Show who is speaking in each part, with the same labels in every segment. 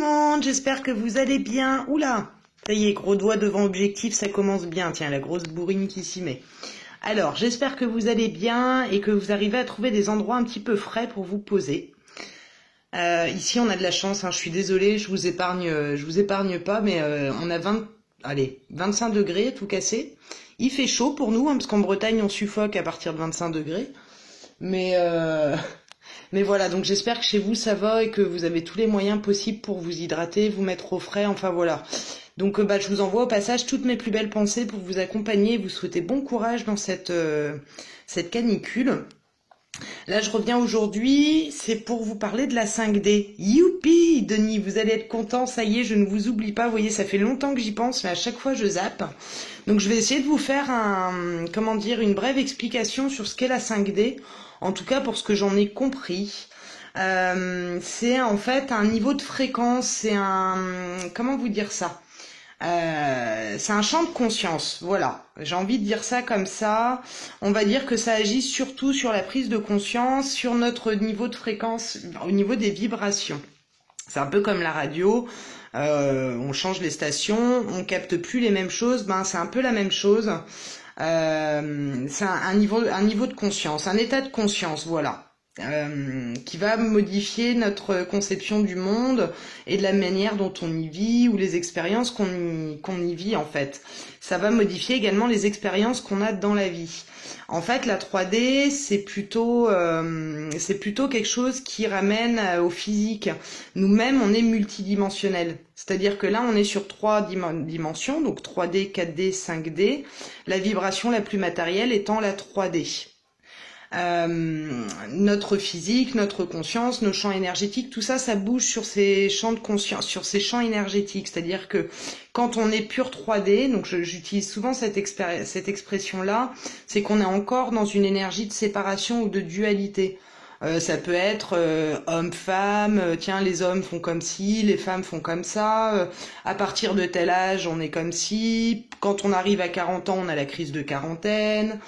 Speaker 1: monde, j'espère que vous allez bien. Oula, ça y est, gros doigt devant objectif, ça commence bien. Tiens, la grosse bourrine qui s'y met. Alors, j'espère que vous allez bien et que vous arrivez à trouver des endroits un petit peu frais pour vous poser. Ici, on a de la chance, hein, je suis désolée, je vous épargne pas, mais on a 25 degrés tout cassé. Il fait chaud pour nous, hein, parce qu'en Bretagne, on suffoque à partir de 25 degrés. Mais voilà, donc j'espère que chez vous ça va et que vous avez tous les moyens possibles pour vous hydrater, vous mettre au frais, enfin voilà. Donc je vous envoie au passage toutes mes plus belles pensées pour vous accompagner et vous souhaiter bon courage dans cette canicule. Là, je reviens aujourd'hui, c'est pour vous parler de la 5D. Youpi, Denis, vous allez être content, ça y est, je ne vous oublie pas. Vous voyez, ça fait longtemps que j'y pense, mais à chaque fois, je zappe. Donc, je vais essayer de vous faire une brève explication sur ce qu'est la 5D. En tout cas, pour ce que j'en ai compris. C'est en fait un niveau de fréquence, c'est comment vous dire ça? C'est un champ de conscience, voilà. J'ai envie de dire ça comme ça. On va dire que ça agit surtout sur la prise de conscience, sur notre niveau de fréquence, au niveau des vibrations. C'est un peu comme la radio. On change les stations, on capte plus les mêmes choses. C'est un peu la même chose. C'est un niveau de conscience, un état de conscience, voilà. Qui va modifier notre conception du monde et de la manière dont on y vit ou les expériences qu'on y vit en fait. Ça va modifier également les expériences qu'on a dans la vie. En fait, la 3D, c'est plutôt quelque chose qui ramène au physique. Nous-mêmes, on est multidimensionnel. C'est-à-dire que là, on est sur 3 dimensions, donc 3D, 4D, 5D. La vibration la plus matérielle étant la 3D. Notre physique, notre conscience, nos champs énergétiques, tout ça, ça bouge sur ces champs de conscience, sur ces champs énergétiques. C'est-à-dire que quand on est pur 3D, donc j'utilise souvent cette expression-là, c'est qu'on est encore dans une énergie de séparation ou de dualité. Ça peut être homme-femme, tiens, les hommes font comme ci, les femmes font comme ça, à partir de tel âge, on est comme ci, quand on arrive à 40 ans, on a la crise de quarantaine.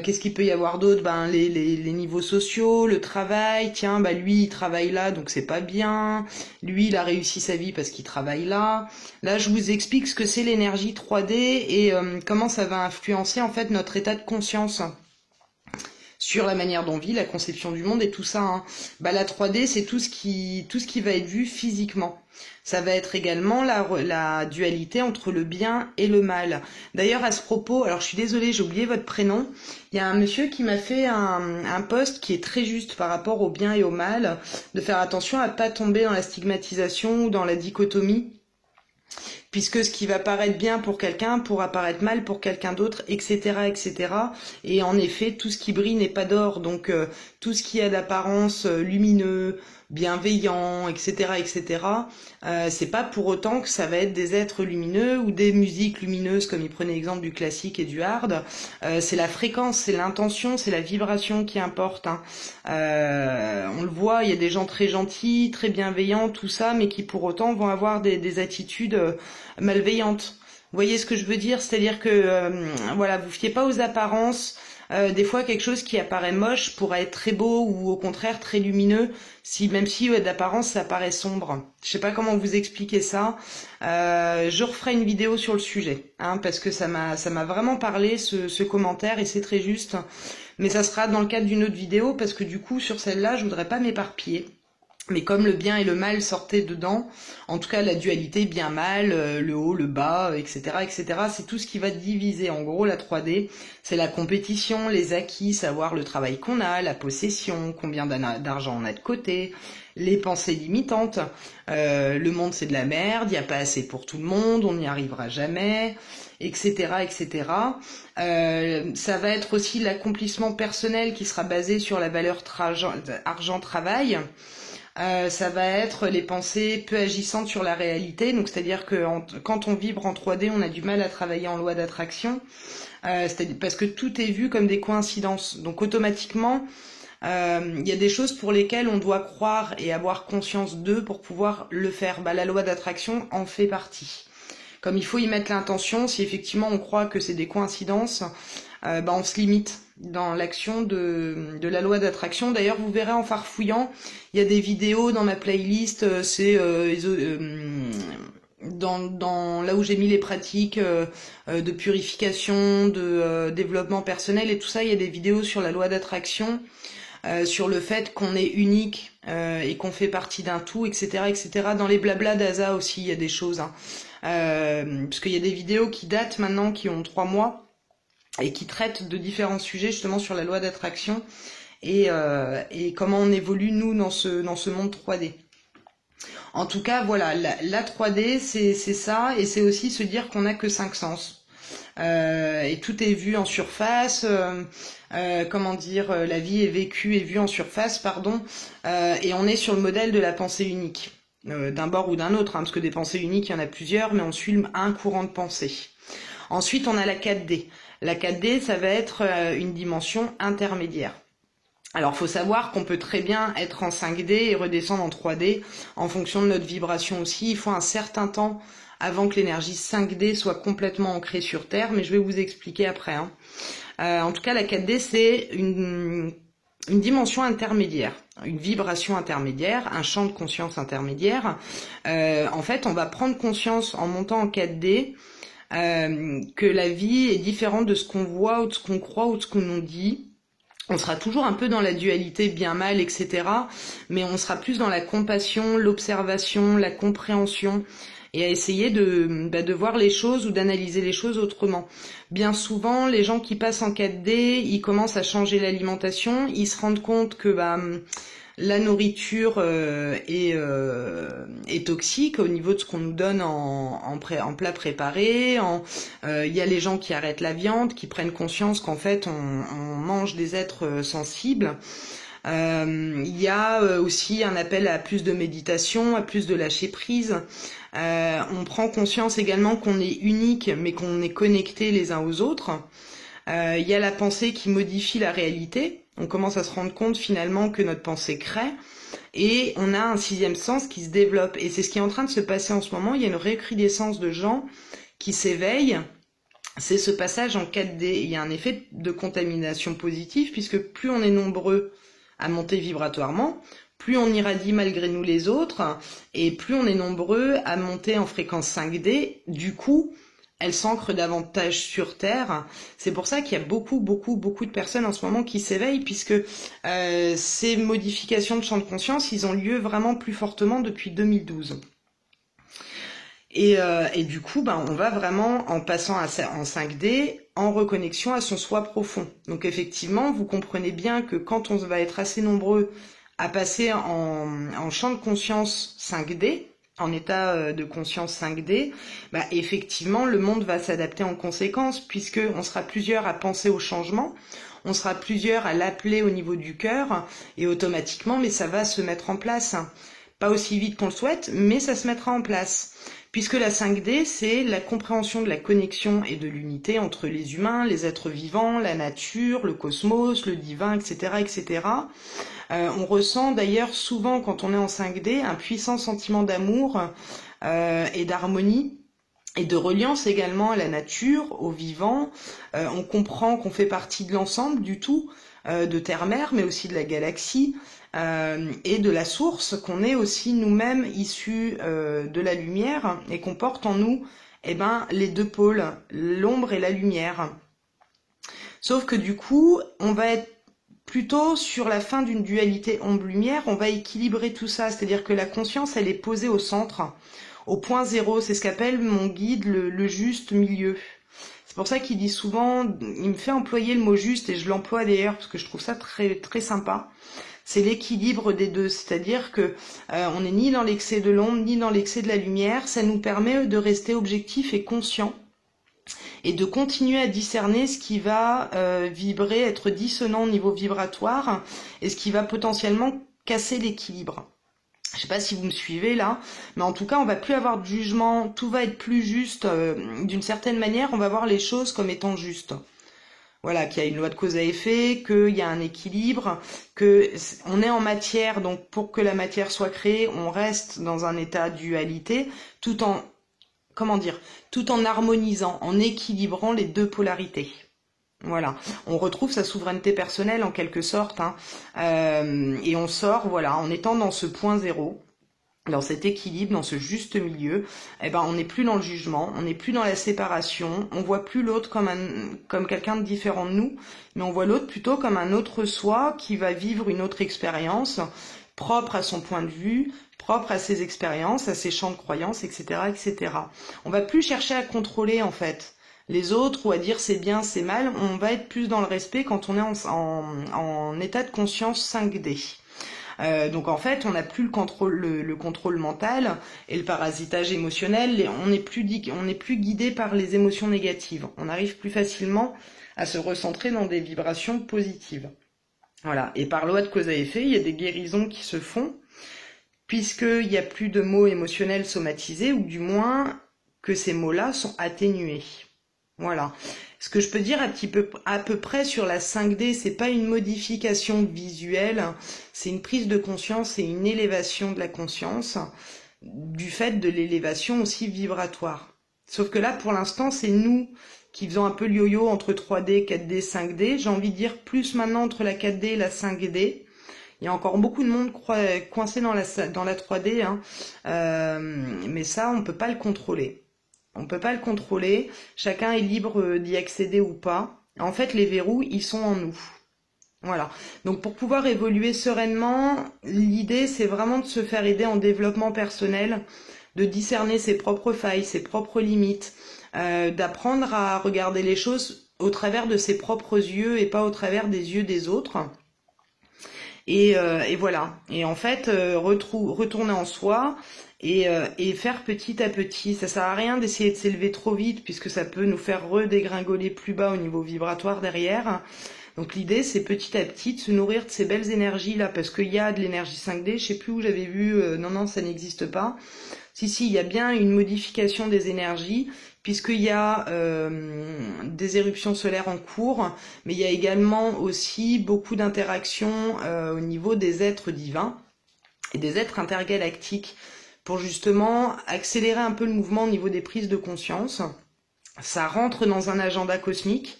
Speaker 1: Qu'est-ce qu'il peut y avoir d'autre? Les niveaux sociaux, le travail. Tiens, lui il travaille là, donc c'est pas bien. Lui il a réussi sa vie parce qu'il travaille là. Là, je vous explique ce que c'est l'énergie 3D et comment ça va influencer en fait notre état de conscience sur la manière dont on vit, la conception du monde et tout ça. Hein. La 3D, c'est tout ce qui va être vu physiquement. Ça va être également la dualité entre le bien et le mal. D'ailleurs, à ce propos, alors je suis désolée, j'ai oublié votre prénom. Il y a un monsieur qui m'a fait un post qui est très juste par rapport au bien et au mal, de faire attention à pas tomber dans la stigmatisation ou dans la dichotomie. Puisque ce qui va paraître bien pour quelqu'un pourra paraître mal pour quelqu'un d'autre, etc., etc. Et en effet, tout ce qui brille n'est pas d'or. Donc, tout ce qui a d'apparence lumineux, bienveillant, etc., etc., c'est pas pour autant que ça va être des êtres lumineux ou des musiques lumineuses, comme il prenait l'exemple du classique et du hard. C'est la fréquence, c'est l'intention, c'est la vibration qui importe. Hein. On le voit, il y a des gens très gentils, très bienveillants, tout ça, mais qui pour autant vont avoir des attitudes malveillantes. Vous voyez ce que je veux dire? C'est-à-dire que vous fiez pas aux apparences. Des fois, quelque chose qui apparaît moche pourrait être très beau ou au contraire très lumineux, même si d'apparence ça paraît sombre. Je sais pas comment vous expliquer ça. Je referai une vidéo sur le sujet, hein, parce que ça m'a vraiment parlé ce commentaire et c'est très juste. Mais ça sera dans le cadre d'une autre vidéo parce que du coup sur celle-là, je voudrais pas m'éparpiller. Mais comme le bien et le mal sortaient dedans, en tout cas la dualité bien-mal, le haut, le bas, etc., etc., c'est tout ce qui va diviser. En gros, la 3D, c'est la compétition, les acquis, savoir le travail qu'on a, la possession, combien d'argent on a de côté, les pensées limitantes, le monde c'est de la merde, il n'y a pas assez pour tout le monde, on n'y arrivera jamais, etc., etc. Ça va être aussi l'accomplissement personnel qui sera basé sur la valeur argent-travail. Ça va être les pensées peu agissantes sur la réalité, donc c'est-à-dire que quand on vibre en 3D, on a du mal à travailler en loi d'attraction, c'est-à-dire parce que tout est vu comme des coïncidences. Donc automatiquement, il y a des choses pour lesquelles on doit croire et avoir conscience d'eux pour pouvoir le faire. La loi d'attraction en fait partie. Comme il faut y mettre l'intention, si effectivement on croit que c'est des coïncidences, on se limite dans l'action de la loi d'attraction. D'ailleurs, vous verrez en farfouillant, il y a des vidéos dans ma playlist, dans là où j'ai mis les pratiques de purification, de développement personnel et tout ça, il y a des vidéos sur la loi d'attraction, sur le fait qu'on est unique et qu'on fait partie d'un tout, etc., etc. Dans les blablas d'Asa aussi, il y a des choses, hein. Parce qu'il y a des vidéos qui datent maintenant, qui ont 3 mois, et qui traitent de différents sujets justement sur la loi d'attraction et comment on évolue nous dans ce monde 3D. En tout cas, voilà, la 3D, c'est ça, et c'est aussi se dire qu'on n'a que 5 sens. Et tout est vu en surface, la vie est vécue et vue en surface, pardon, et on est sur le modèle de la pensée unique, d'un bord ou d'un autre, hein, parce que des pensées uniques, il y en a plusieurs, mais on suit un courant de pensée. Ensuite, on a la 4D. La 4D, ça va être une dimension intermédiaire. Alors, faut savoir qu'on peut très bien être en 5D et redescendre en 3D en fonction de notre vibration aussi. Il faut un certain temps avant que l'énergie 5D soit complètement ancrée sur Terre, mais je vais vous expliquer après, hein. En tout cas, la 4D, c'est une dimension intermédiaire, une vibration intermédiaire, un champ de conscience intermédiaire. En fait, on va prendre conscience en montant en 4D que la vie est différente de ce qu'on voit ou de ce qu'on croit ou de ce qu'on nous dit. On sera toujours un peu dans la dualité bien-mal, etc. Mais on sera plus dans la compassion, l'observation, la compréhension et à essayer de voir les choses ou d'analyser les choses autrement. Bien souvent, les gens qui passent en 4D, ils commencent à changer l'alimentation, ils se rendent compte que la nourriture est toxique au niveau de ce qu'on nous donne en plat préparé. Il y a les gens qui arrêtent la viande, qui prennent conscience qu'en fait on mange des êtres sensibles. Il y a aussi un appel à plus de méditation, à plus de lâcher prise. On prend conscience également qu'on est unique, mais qu'on est connectés les uns aux autres. Il y a la pensée qui modifie la réalité. On commence à se rendre compte finalement que notre pensée crée. Et on a un 6e sens qui se développe. Et c'est ce qui est en train de se passer en ce moment. Il y a une recrudescence de gens qui s'éveillent. C'est ce passage en 4D. Il y a un effet de contamination positive, puisque plus on est nombreux à monter vibratoirement, plus on irradie malgré nous les autres, et plus on est nombreux à monter en fréquence 5D. Du coup, elle s'ancre davantage sur Terre. C'est pour ça qu'il y a beaucoup de personnes en ce moment qui s'éveillent, puisque ces modifications de champ de conscience, ils ont lieu vraiment plus fortement depuis 2012. Et du coup, on va vraiment, en passant en 5D, en reconnexion à son soi profond. Donc effectivement, vous comprenez bien que quand on va être assez nombreux à passer en champ de conscience 5D, en état de conscience 5D, effectivement, le monde va s'adapter en conséquence, puisque on sera plusieurs à penser au changement, on sera plusieurs à l'appeler au niveau du cœur, et automatiquement, mais ça va se mettre en place. Pas aussi vite qu'on le souhaite, mais ça se mettra en place. Puisque la 5D, c'est la compréhension de la connexion et de l'unité entre les humains, les êtres vivants, la nature, le cosmos, le divin, etc., etc. On ressent d'ailleurs souvent, quand on est en 5D, un puissant sentiment d'amour et d'harmonie et de reliance également à la nature, aux vivants. On comprend qu'on fait partie de l'ensemble, du tout, de Terre-Mère, mais aussi de la galaxie, et de la source, qu'on est aussi nous-mêmes issus de la lumière et qu'on porte en nous les deux pôles, l'ombre et la lumière. Sauf que du coup, on va être plutôt sur la fin d'une dualité ombre-lumière, on va équilibrer tout ça, c'est-à-dire que la conscience, elle est posée au centre, au point zéro, c'est ce qu'appelle mon guide le juste milieu. C'est pour ça qu'il dit souvent, il me fait employer le mot juste, et je l'emploie d'ailleurs parce que je trouve ça très, très sympa. C'est l'équilibre des deux, c'est-à-dire que on n'est ni dans l'excès de l'ombre, ni dans l'excès de la lumière. Ça nous permet de rester objectif et conscient, et de continuer à discerner ce qui va vibrer, être dissonant au niveau vibratoire, et ce qui va potentiellement casser l'équilibre. Je sais pas si vous me suivez là, mais en tout cas, on va plus avoir de jugement, tout va être plus juste. D'une certaine manière, on va voir les choses comme étant justes. Voilà, qu'il y a une loi de cause à effet, qu'il y a un équilibre, que on est en matière, donc pour que la matière soit créée, on reste dans un état de dualité, tout en harmonisant, en équilibrant les deux polarités. Voilà, on retrouve sa souveraineté personnelle en quelque sorte, hein. Et on sort, voilà, en étant dans ce point zéro, dans cet équilibre, dans ce juste milieu. Eh ben, on n'est plus dans le jugement, on n'est plus dans la séparation, on voit plus l'autre comme quelqu'un de différent de nous, mais on voit l'autre plutôt comme un autre soi qui va vivre une autre expérience, propre à son point de vue, propre à ses expériences, à ses champs de croyances, etc., etc. On va plus chercher à contrôler, en fait, les autres, ou à dire c'est bien, c'est mal. On va être plus dans le respect quand on est en état de conscience 5D. Donc en fait, on n'a plus le contrôle mental et le parasitage émotionnel. On n'est plus guidé par les émotions négatives. On arrive plus facilement à se recentrer dans des vibrations positives. Voilà. Et par loi de cause à effet, il y a des guérisons qui se font, puisqu'il n'y a plus de mots émotionnels somatisés, ou du moins que ces mots-là sont atténués. Voilà. Ce que je peux dire à peu près sur la 5D, c'est pas une modification visuelle, c'est une prise de conscience et une élévation de la conscience, du fait de l'élévation aussi vibratoire. Sauf que là, pour l'instant, c'est nous qui faisons un peu le yo-yo entre 3D, 4D, 5D. J'ai envie de dire plus maintenant entre la 4D et la 5D. Il y a encore beaucoup de monde coincé dans la 3D, hein. Mais ça, on peut pas le contrôler. On peut pas le contrôler, chacun est libre d'y accéder ou pas. En fait, les verrous, ils sont en nous. Voilà. Donc pour pouvoir évoluer sereinement, l'idée c'est vraiment de se faire aider en développement personnel, de discerner ses propres failles, ses propres limites, d'apprendre à regarder les choses au travers de ses propres yeux et pas au travers des yeux des autres. Et voilà. Et en fait, retourner en soi et faire petit à petit. Ça sert à rien d'essayer de s'élever trop vite puisque ça peut nous faire redégringoler plus bas au niveau vibratoire derrière. Donc l'idée, c'est petit à petit de se nourrir de ces belles énergies-là, parce qu'il y a de l'énergie 5D, je sais plus où j'avais vu, non, ça n'existe pas. Si, il y a bien une modification des énergies, puisqu'il y a des éruptions solaires en cours, mais il y a également aussi beaucoup d'interactions au niveau des êtres divins et des êtres intergalactiques, pour justement accélérer un peu le mouvement au niveau des prises de conscience. Ça rentre dans un agenda cosmique,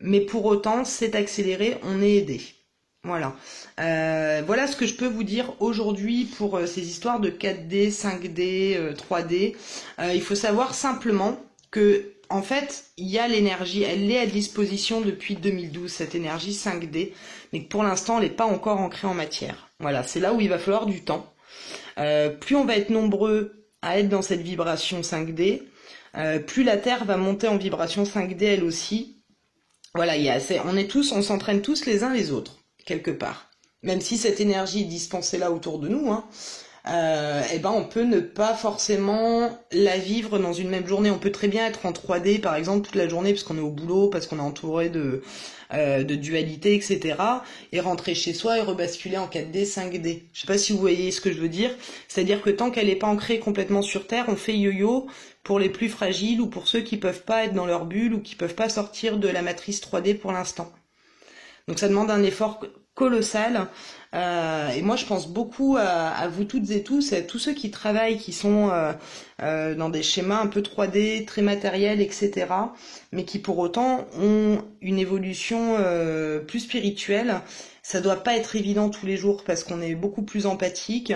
Speaker 1: mais pour autant, c'est accéléré, on est aidé. Voilà. Voilà ce que je peux vous dire aujourd'hui pour ces histoires de 4D, 5D, 3D. Il faut savoir simplement que, en fait, il y a l'énergie, elle est à disposition depuis 2012, cette énergie 5D, mais que pour l'instant, elle n'est pas encore ancrée en matière. Voilà, c'est là où il va falloir du temps. Plus on va être nombreux à être dans cette vibration 5D, plus la Terre va monter en vibration 5D elle aussi. Voilà, on s'entraîne tous les uns les autres, quelque part. Même si cette énergie est dispensée là autour de nous, hein, on peut ne pas forcément la vivre dans une même journée. On peut très bien être en 3D, par exemple, toute la journée, parce qu'on est au boulot, parce qu'on est entouré de dualité, etc. Et rentrer chez soi et rebasculer en 4D, 5D. Je sais pas si vous voyez ce que je veux dire. C'est-à-dire que tant qu'elle n'est pas ancrée complètement sur Terre, on fait yo-yo pour les plus fragiles ou pour ceux qui peuvent pas être dans leur bulle ou qui peuvent pas sortir de la matrice 3D pour l'instant. Donc ça demande un effort colossal. Et moi je pense beaucoup à vous toutes et tous, et à tous ceux qui travaillent, qui sont dans des schémas un peu 3D, très matériels, etc. Mais qui pour autant ont une évolution plus spirituelle. Ça doit pas être évident tous les jours parce qu'on est beaucoup plus empathique.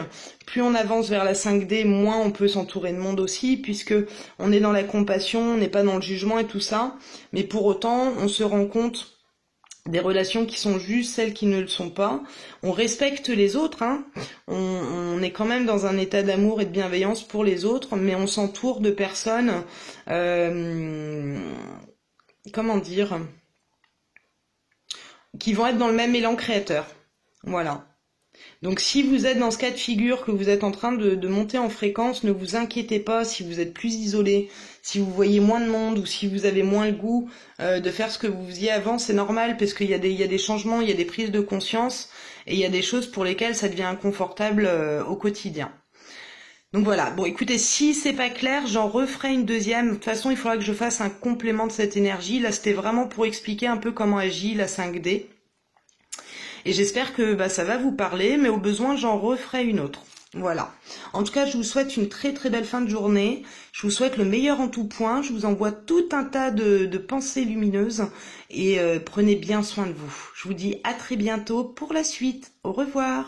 Speaker 1: Plus on avance vers la 5D, moins on peut s'entourer de monde aussi, puisque on est dans la compassion, on n'est pas dans le jugement et tout ça. Mais pour autant, on se rend compte des relations qui sont justes, celles qui ne le sont pas. On respecte les autres, hein. On est quand même dans un état d'amour et de bienveillance pour les autres, mais on s'entoure de personnes, comment dire, qui vont être dans le même élan créateur. Voilà. Donc si vous êtes dans ce cas de figure, que vous êtes en train de monter en fréquence, ne vous inquiétez pas si vous êtes plus isolé, si vous voyez moins de monde ou si vous avez moins le goût de faire ce que vous faisiez avant, c'est normal parce qu'il y a des changements, il y a des prises de conscience et il y a des choses pour lesquelles ça devient inconfortable au quotidien. Donc voilà, bon écoutez, si c'est pas clair, j'en referai une deuxième. De toute façon, il faudra que je fasse un complément de cette énergie. Là, c'était vraiment pour expliquer un peu comment agit la 5D. Et j'espère que ça va vous parler, mais au besoin, j'en referai une autre. Voilà. En tout cas, je vous souhaite une très très belle fin de journée. Je vous souhaite le meilleur en tout point. Je vous envoie tout un tas de pensées lumineuses et prenez bien soin de vous. Je vous dis à très bientôt pour la suite. Au revoir.